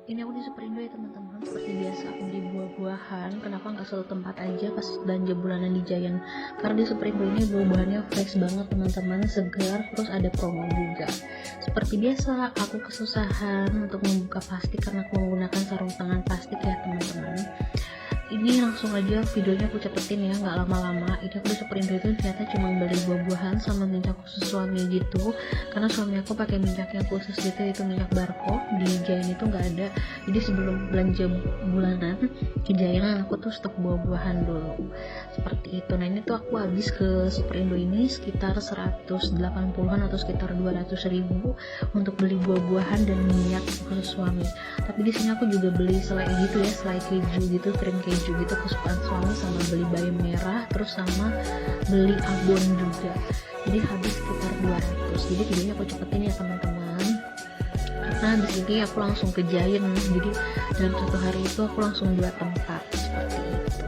Ini aku di Superindo ya teman-teman. Seperti biasa aku beli buah-buahan. Kenapa nggak satu tempat aja pas belanja bulanan di Giant? Karena di Superindo ini buah-buahannya fresh banget teman-teman, segar, terus ada promo juga. Seperti biasa aku kesusahan untuk membuka plastik karena aku menggunakan sarung tangan plastik ya teman-teman. Ini langsung aja videonya aku cepetin ya, nggak lama-lama. Ini aku di Superindo itu ternyata cuma beli buah-buahan sama minyak khusus suami gitu, karena suami aku pakai minyak yang khusus gitu, itu minyak Barco. Di Giant itu nggak ada, jadi sebelum belanja bulanan di Giant aku tuh stok buah-buahan dulu seperti itu. Nah ini tuh aku habis ke Superindo ini sekitar 180-an atau sekitar 200.000 untuk beli buah-buahan dan minyak khusus suami. Tapi di sini aku juga beli selai gitu ya, selai keju gitu, krim keju gitu kesukaan suami, sama beli bayam merah, terus sama beli abon juga. Jadi habis sekitar 200. Jadi videonya aku cepetin ya teman-teman, karena di sini aku langsung ke Giant. Jadi dalam satu hari itu aku langsung 2 tempat seperti itu.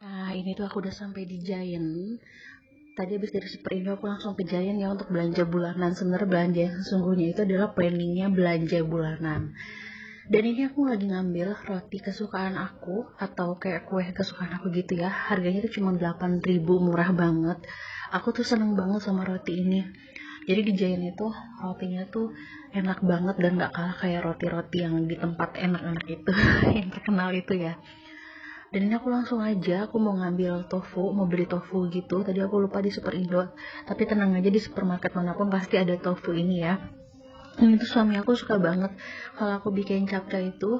Nah ini tuh aku udah sampai di Giant. Tadi habis dari Superindo aku langsung ke Giant ya untuk belanja bulanan. Sebenarnya belanja yang sesungguhnya itu adalah planningnya belanja bulanan. Dan ini aku lagi ngambil roti kesukaan aku, atau kayak kue kesukaan aku gitu ya. Harganya tuh cuma 8.000, murah banget. Aku tuh seneng banget sama roti ini. Jadi di Giant itu rotinya tuh enak banget dan gak kalah kayak roti-roti yang di tempat enak-enak itu yang terkenal itu ya. Dan ini aku langsung aja, aku mau ngambil tofu, mau beli tofu gitu. Tadi aku lupa di Superindo, tapi tenang aja, di supermarket manapun pasti ada tofu ini ya. Ini tuh suami aku suka banget kalau aku bikin capcay itu,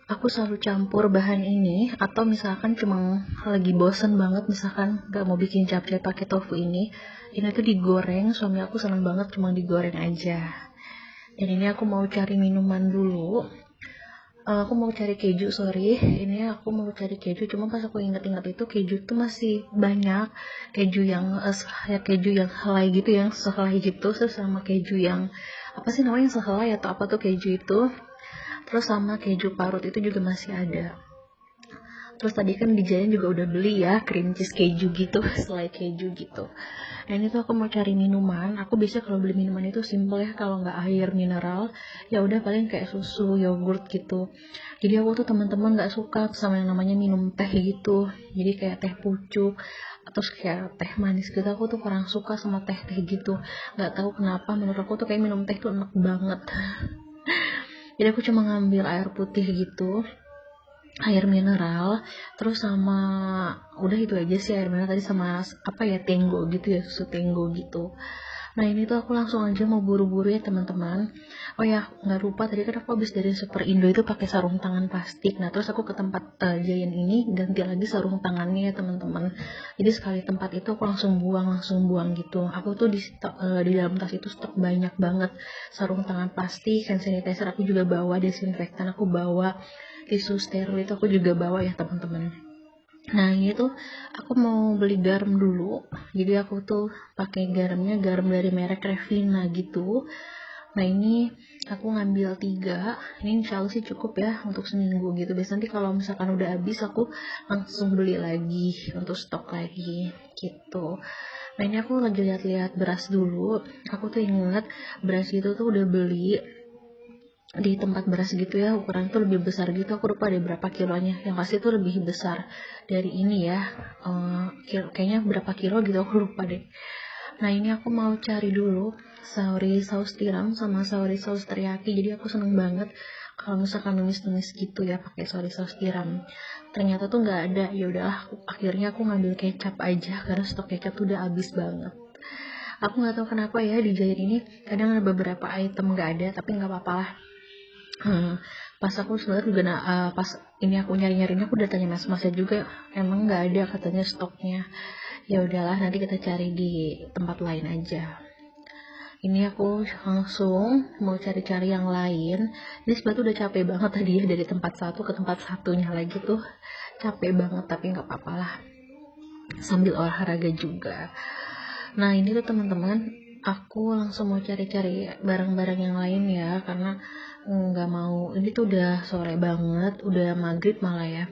aku selalu campur bahan ini. Atau misalkan cuma lagi bosen banget, misalkan gak mau bikin capcay pakai tofu ini tuh digoreng. Suami aku seneng banget cuma digoreng aja. Dan ini aku mau cari minuman dulu. Aku mau cari keju, sorry. Ini aku mau cari keju, cuma pas aku inget-inget itu keju tuh masih banyak. Keju yang keju yang helai gitu, yang sehelai gitu, terus sama keju yang apa sih namanya, sehelai atau apa tuh keju itu. Terus sama keju parut itu juga masih ada. Terus tadi kan di Giant juga udah beli ya cream cheese keju gitu, selai keju gitu. Nah ini tuh aku mau cari minuman. Aku biasa kalau beli minuman itu simple ya, kalau nggak air mineral ya udah paling kayak susu, yogurt gitu. Jadi aku tuh teman-teman nggak suka sama yang namanya minum teh gitu. Jadi kayak teh pucuk, terus kayak teh manis gitu. Aku tuh kurang suka sama teh gitu, nggak tahu kenapa. Menurut aku tuh kayak minum teh tuh enak banget. Jadi aku cuma ngambil air putih gitu, air mineral, terus sama udah itu aja sih, air mineral tadi sama apa ya, tenggo gitu ya, susu tenggo gitu. Nah ini tuh aku langsung aja mau buru-buru ya teman-teman. Oh ya, nggak lupa tadi kan aku habis dari Superindo itu pakai sarung tangan plastik. Nah terus aku ke tempat Giant ini ganti lagi sarung tangannya ya teman-teman. Jadi sekali tempat itu aku langsung buang gitu. Aku tuh di dalam tas itu stok banyak banget sarung tangan plastik, hand sanitizer aku juga bawa, desinfektan aku bawa, tisu steril itu aku juga bawa ya teman-teman. Nah ini tuh aku mau beli garam dulu, jadi aku tuh pakai garamnya garam dari merek Revina gitu. Nah ini aku ngambil 3, ini insya Allah sih cukup ya untuk seminggu gitu. Biasanya nanti kalau misalkan udah habis aku langsung beli lagi untuk stok lagi gitu. Nah ini aku lagi lihat-lihat beras dulu. Aku tuh inget beras itu tuh udah beli di tempat beras gitu ya, ukuran tuh lebih besar gitu. Aku lupa ada berapa kilonya, yang pasti tuh lebih besar dari ini ya. Kayaknya berapa kilo gitu aku lupa deh. Nah ini aku mau cari dulu sauri saus tiram sama sauri saus teriyaki. Jadi aku seneng banget kalau misalkan numis-numis gitu ya pakai sauri saus tiram. Ternyata tuh nggak ada. Ya udahlah, akhirnya aku ngambil kecap aja karena stok kecap tuh udah habis banget. Aku nggak tahu kenapa ya di Giant ini kadang ada beberapa item nggak ada, tapi nggak apa-apa lah. Pas aku sebenarnya juga pas ini aku nyari-nyarinya aku udah tanya mas-masnya juga, emang nggak ada katanya stoknya. Ya udahlah, nanti kita cari di tempat lain aja. Ini aku langsung mau cari-cari yang lain. Ini sebetulnya udah capek banget tadi ya, dari tempat satu ke tempat satunya lagi tuh capek banget, tapi nggak apa-apa lah, sambil olahraga juga. Nah ini tuh teman-teman, aku langsung mau cari-cari barang-barang yang lain ya, karena nggak mau, ini tuh udah sore banget, udah maghrib malah ya.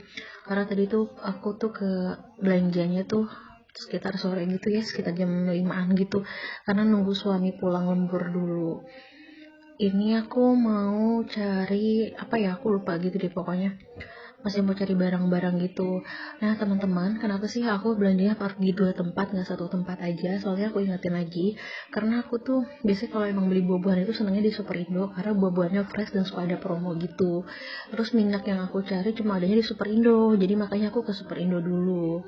Karena tadi tuh aku tuh ke belanjanya tuh sekitar sore gitu ya, sekitar jam 5-an gitu, karena nunggu suami pulang lembur dulu. Ini aku mau cari apa ya, aku lupa gitu deh pokoknya, masih mau cari barang-barang gitu. Nah teman-teman, kenapa sih aku belanjanya pergi 2 tempat, nggak 1 tempat aja? Soalnya aku ingetin lagi, karena aku tuh biasanya kalau emang beli buah-buahan itu senengnya di Superindo, karena buah-buahannya fresh dan suka ada promo gitu. Terus minyak yang aku cari cuma adanya di Superindo, jadi makanya aku ke Superindo dulu.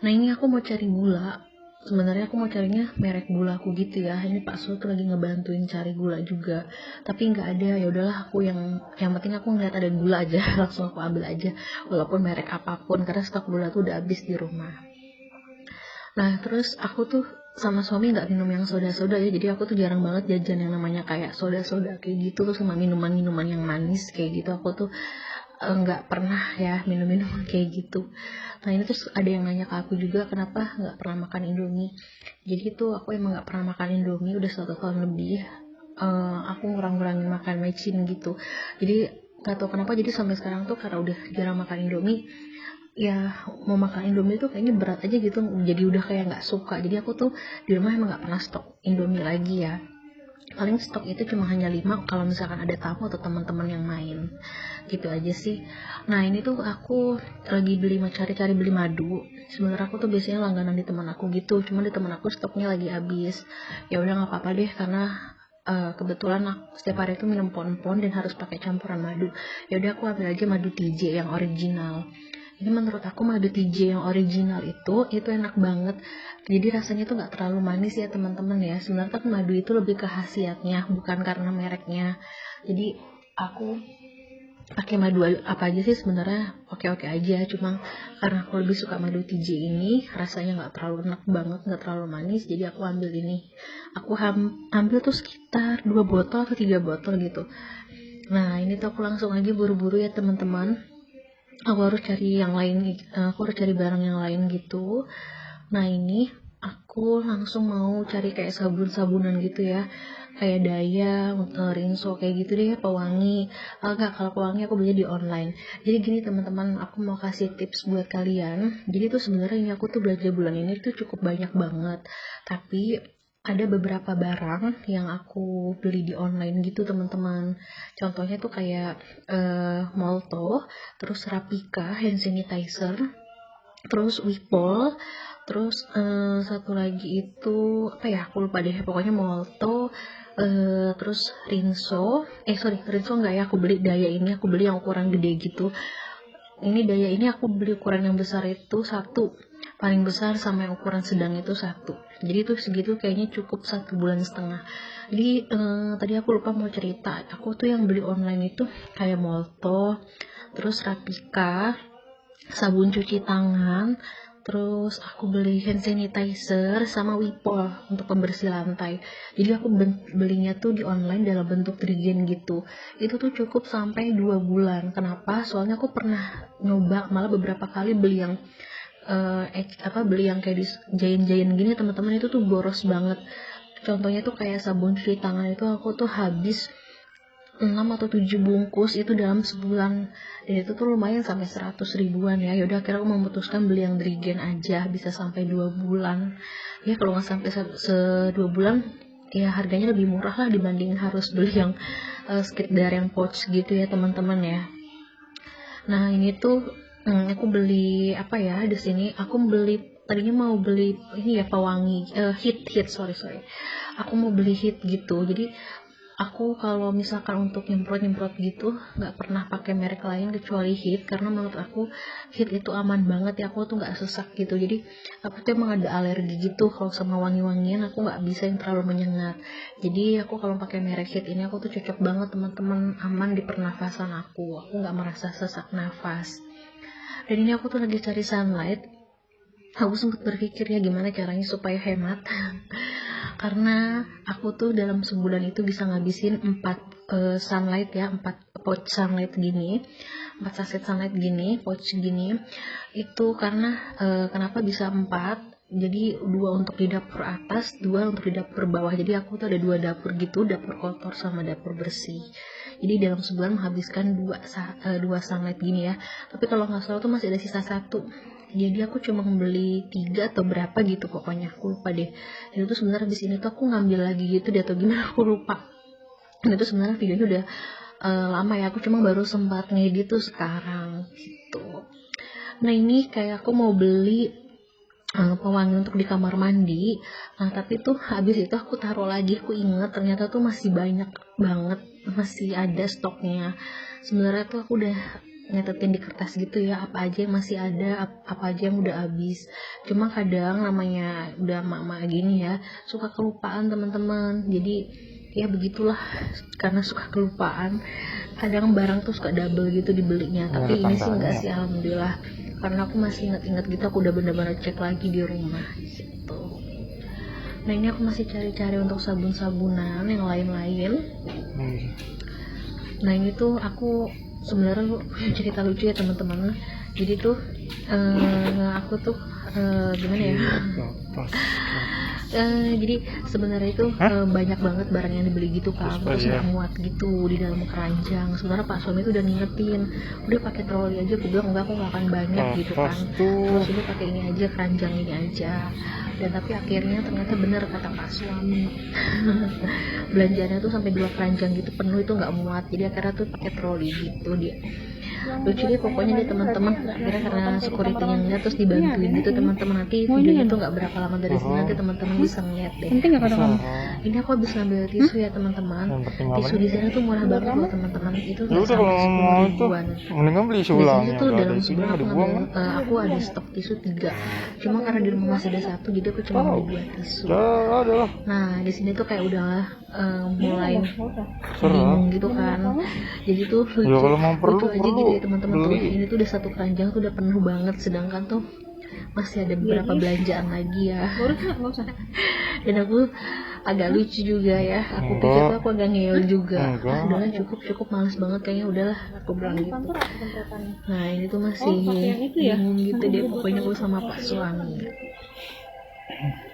Nah ini aku mau cari gula. Sebenarnya aku mau carinya merek gula aku gitu ya. Ini Pak Sul tuh lagi ngebantuin cari gula juga, tapi nggak ada. Ya udahlah, aku yang penting aku ngeliat ada gula aja langsung aku ambil aja, walaupun merek apapun, karena stok gula tuh udah habis di rumah. Nah terus aku tuh sama suami nggak minum yang soda-soda ya, jadi aku tuh jarang banget jajan yang namanya kayak soda-soda kayak gitu, terus sama minuman-minuman yang manis kayak gitu. Aku tuh nggak pernah ya minum-minum kayak gitu. Nah ini terus ada yang nanya ke aku juga, kenapa nggak pernah makan Indomie. Jadi tuh aku emang nggak pernah makan Indomie udah 1 tahun lebih. Aku ngurang-ngurangin makan micin gitu. Jadi nggak tahu kenapa, jadi sampai sekarang tuh karena udah jarang makan Indomie, ya mau makan Indomie tuh kayaknya berat aja gitu, jadi udah kayak nggak suka. Jadi aku tuh di rumah emang nggak pernah stok Indomie lagi ya, paling stok itu cuma hanya 5 kalau misalkan ada tamu atau teman-teman yang main gitu aja sih. Nah ini tuh aku lagi cari-cari beli madu. Sebenarnya aku tuh biasanya langganan di teman aku gitu, cuma di teman aku stoknya lagi habis. Ya udah nggak apa-apa deh, karena kebetulan aku setiap hari itu minum pon-pon dan harus pakai campuran madu. Ya udah aku ambil aja madu TJ yang original. Ini menurut aku madu TJ yang original itu enak banget. Jadi rasanya tuh nggak terlalu manis ya teman-teman ya. Sebenarnya kan madu itu lebih ke khasiatnya, bukan karena mereknya. Jadi aku pakai madu apa aja sih sebenarnya oke-oke aja. Cuma karena aku lebih suka madu TJ ini, rasanya nggak terlalu enak banget, nggak terlalu manis. Jadi aku ambil ini. Aku ambil tuh sekitar 2 botol atau 3 botol gitu. Nah ini tuh aku langsung aja buru-buru ya teman-teman. Aku harus cari yang lain, aku harus cari barang yang lain gitu. Nah ini aku langsung mau cari kayak sabun-sabunan gitu ya, kayak Daya, Rinso kayak gitu deh, pewangi. Enggak, kalau pewangi aku beli di online. Jadi gini teman-teman, aku mau kasih tips buat kalian. Jadi tuh sebenarnya ini aku tuh belanja bulan ini tuh cukup banyak banget, tapi ada beberapa barang yang aku beli di online gitu teman-teman. Contohnya tuh kayak Molto, terus Rapika hand sanitizer, terus Wipol, terus satu lagi itu apa ya, aku lupa deh, pokoknya Molto, terus Rinso, Rinso enggak ya, aku beli Daya ini, aku beli yang ukuran gede gitu. Ini Daya ini aku beli ukuran yang besar itu satu, paling besar, sama yang ukuran sedang itu satu. Jadi tuh segitu kayaknya cukup 1,5 bulan. Jadi tadi aku lupa mau cerita, aku tuh yang beli online itu kayak Molto, terus Rapika, sabun cuci tangan, terus aku beli hand sanitizer sama Wipol untuk pembersih lantai. Jadi aku belinya tuh di online dalam bentuk trigen gitu. Itu tuh cukup sampai 2 bulan. Kenapa? Soalnya aku pernah nyoba malah beberapa kali beli yang beli yang kayak di Giant gini teman-teman, itu tuh boros banget. Contohnya tuh kayak sabun cuci tangan itu aku tuh habis 6 atau 7 bungkus itu dalam sebulan, dan itu tuh lumayan sampai 100 ribuan ya. Yaudah akhirnya aku memutuskan beli yang Drigen aja, bisa sampai 2 bulan ya. Kalau nggak sampai 2 bulan ya harganya lebih murah lah dibanding harus beli yang sekedar yang pouch gitu ya teman-teman ya. Nah ini tuh aku beli apa ya, di sini aku beli, tadinya mau beli ini ya pewangi, hit sorry aku mau beli hit gitu. Jadi aku kalau misalkan untuk nyemprot gitu nggak pernah pakai merek lain kecuali Hit, karena menurut aku Hit itu aman banget ya, aku tuh nggak sesak gitu. Jadi aku tuh emang ada alergi gitu kalau sama wangi-wangian, aku nggak bisa yang terlalu menyengat. Jadi aku kalau pakai merek Hit ini aku tuh cocok banget teman-teman, aman di pernafasan aku nggak merasa sesak nafas. Dan ini aku tuh lagi cari sunlight. Aku sempat berpikir ya gimana caranya supaya hemat karena aku tuh dalam sebulan itu bisa ngabisin 4 sunlight ya, 4 pouch sunlight gini, 4 saset sunlight gini, pouch gini. Itu karena kenapa bisa 4? Jadi 2 untuk di dapur atas, 2 untuk di dapur bawah. Jadi aku tuh ada 2 dapur gitu, dapur kotor sama dapur bersih. Jadi dalam sebulan menghabiskan 2 sunlight gini ya. Tapi kalau nggak salah tuh masih ada sisa 1. Jadi aku cuma membeli 3 atau berapa gitu, pokoknya aku lupa deh. Dan itu sebenarnya di sini tuh aku ngambil lagi gitu deh atau gimana, aku lupa. Dan itu sebenarnya videonya udah lama ya, aku cuma baru sempat ngedit tuh sekarang gitu. Nah ini kayak aku mau beli pewangi untuk di kamar mandi. Nah tapi tuh habis itu aku taruh lagi, aku inget ternyata tuh masih banyak banget, masih ada stoknya. Sebenarnya tuh aku udah nyatetin di kertas gitu ya, apa aja yang masih ada, apa aja yang udah habis. Cuma kadang namanya udah mak-mak gini ya, suka kelupaan teman-teman. Jadi ya begitulah, karena suka kelupaan kadang barang tuh suka double gitu dibelinya. Tapi ini sih enggak sih, alhamdulillah, karena aku masih ingat-ingat gitu, aku udah bener-bener cek lagi di rumah gitu. Nah ini aku masih cari-cari untuk sabun-sabunan yang lain-lain. Nah ini tuh aku sebenarnya cerita lucu ya teman-teman. Jadi tuh aku tuh gimana ya, jadi sebenarnya itu banyak banget barang yang dibeli gitu kan, terus nggak muat gitu di dalam keranjang. Sebenarnya Pak suami itu udah ngingetin, udah pakai troli aja. Aku bilang enggak, aku nggak akan banyak gitu kan, terus udah pakai ini aja, keranjang ini aja. Dan tapi akhirnya ternyata benar kata Pak suami, belanjanya tuh sampai 2 keranjang gitu penuh, itu nggak muat. Jadi akhirnya tuh pakai troli gitu dia. Lucu deh pokoknya deh teman-teman, akhirnya karena security-nya ngeliat terus dibantuin gitu teman-teman. Nanti videonya tuh nggak berapa lama dari sini, nanti teman-teman bisa ngeliat deh. Ini aku habis ngambil tisu ya teman-teman. Tisu di sana tuh murah banget loh teman-teman, itu nggak sampai 10 ribuan. Biasanya tuh dalam sebulan aku ada stok tisu 3, cuma karena di rumah masih ada 1, jadi aku cuma beli 2 tisu. Nah di sini tuh kayak udah mulai bingung gitu kan. Jadi tuh lucu aja gitu ya teman-teman tuh. Ini tuh udah 1 keranjang tuh udah penuh banget, sedangkan tuh masih ada beberapa belanjaan lagi ya. Dan aku agak lucu juga ya, aku pikir tuh aku agak ngeyel juga. Udahlah cukup males banget kayaknya, udahlah aku bilang gitu. Nah ini tuh masih bingung gitu deh pokoknya aku sama Pak suami.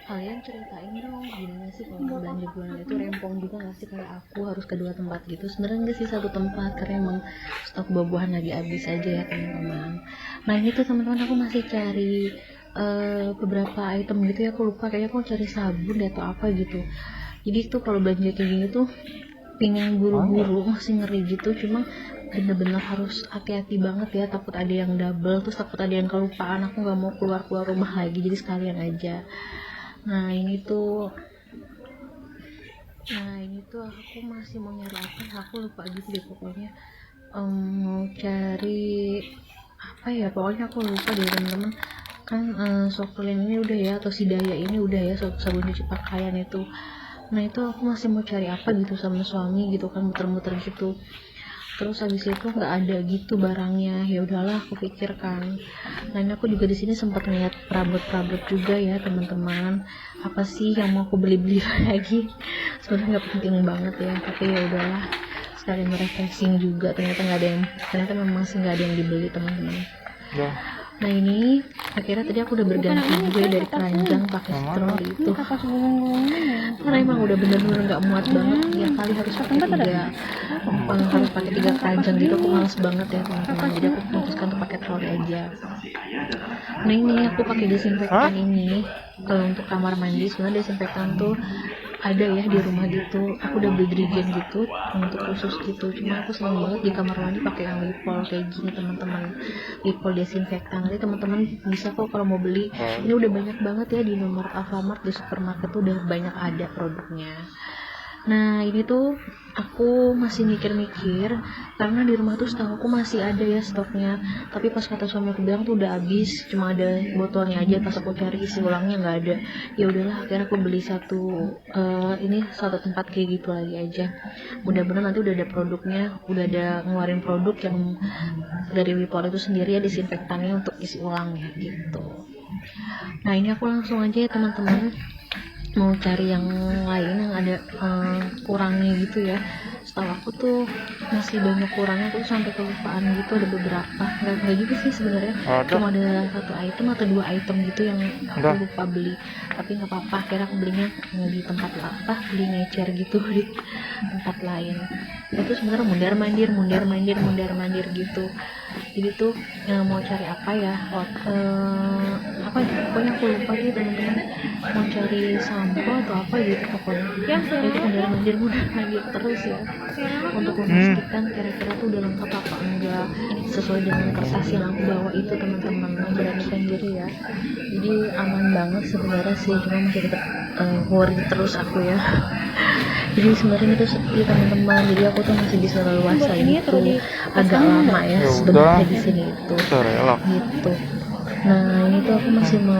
Kalian ceritain dong gimana sih kalau belanja bulanan itu, rempong juga nggak sih kayak aku harus ke 2 tempat gitu? Sebenarnya nggak sih 1 tempat, karena emang stok buah-buahan lagi habis aja ya teman-teman. Nah ini tuh teman-teman aku masih cari beberapa item gitu ya, aku lupa, kayaknya aku cari sabun atau apa gitu. Jadi tuh kalau belanja kayak gini tuh pingin buru-buru, masih ngeri gitu. Cuma bener-bener harus hati-hati banget ya, takut ada yang double, terus takut ada yang kelupaan. Aku nggak mau keluar rumah lagi, jadi sekalian aja. Nah ini tuh aku masih mau nyari apa ya, aku lupa gitu deh pokoknya. Mau cari apa ya, pokoknya aku lupa deh teman-teman. Kan Soklin ini udah ya, atau si Daya ini udah ya, sabun cuci pakaian itu. Nah itu aku masih mau cari apa gitu sama suami gitu kan, muter-muter gitu. Terus habis itu nggak ada gitu barangnya, ya udahlah aku pikirkan. Nah ini aku juga di sini sempat ngeliat perabot-perabot juga ya teman-teman, apa sih yang mau aku beli-beli lagi. Sebenarnya nggak penting banget ya, tapi ya udahlah sekalian refreshing juga. Ternyata memang sih nggak ada yang dibeli teman-teman. Ya. Nah ini akhirnya tadi aku udah berganti juga ya dari keranjang pakai stroller itu, karena emang udah bener-bener nggak muat banget ya, kali harus pakai tiga keranjang gitu. Aku males banget ya teman-teman, jadi aku memutuskan untuk pakai trolley aja. Nah ini aku pakai desinfektan ini kalau untuk kamar mandi. Sebenarnya desinfektan tuh ada ya di rumah gitu, aku udah beli Drigen gitu untuk khusus gitu. Cuma aku seneng banget di kamar mandi pakai yang Lippol kayak gini teman-teman, Lippol desinfektan. Nanti teman-teman bisa kok kalau mau beli, ini udah banyak banget ya di nomor Alfamart, di supermarket tuh udah banyak ada produknya. Nah ini tuh aku masih mikir-mikir karena di rumah tuh setahu aku masih ada ya stoknya, tapi pas kata suami aku bilang tuh udah habis, cuma ada botolnya aja. Pas aku cari isi ulangnya nggak ada, ya udahlah akhirnya aku beli satu tempat kayak gitu lagi aja. Mudah-mudahan nanti udah ada produknya, udah ada ngeluarin produk yang dari Lippol itu sendiri ya, desinfektannya untuk isi ulangnya gitu. Nah ini aku langsung aja ya teman-teman mau cari yang lain yang ada kurangnya gitu ya. Setahu aku tuh masih banyak kurangnya, tuh sampai kelupaan gitu, ada beberapa. Nggak juga sih sebenarnya, cuma ada satu item atau dua item gitu yang aku lupa beli, tapi nggak apa-apa, akhirnya aku belinya di tempat beli ngecer gitu di tempat lain. Itu sebenarnya mundar mandir gitu. Jadi tuh mau cari apa ya, pokoknya aku lupa deh teman-teman, mau cari sampo atau apa gitu pokoknya. Itu mundar mandir terus ya, untuk memastikan kira-kira tuh udah lengkap apa enggak, sesuai dengan kertas yang aku bawa itu teman-teman. Memberanikan diri ya, jadi aman banget sebenarnya sih, cuma masih tetap worry terus aku ya. Jadi sebenarnya itu sepi teman-teman, jadi aku tuh masih bisa leluasa ini tuh agak lama ya sebenarnya di sini itu gitu. Nah ini tuh aku masih mau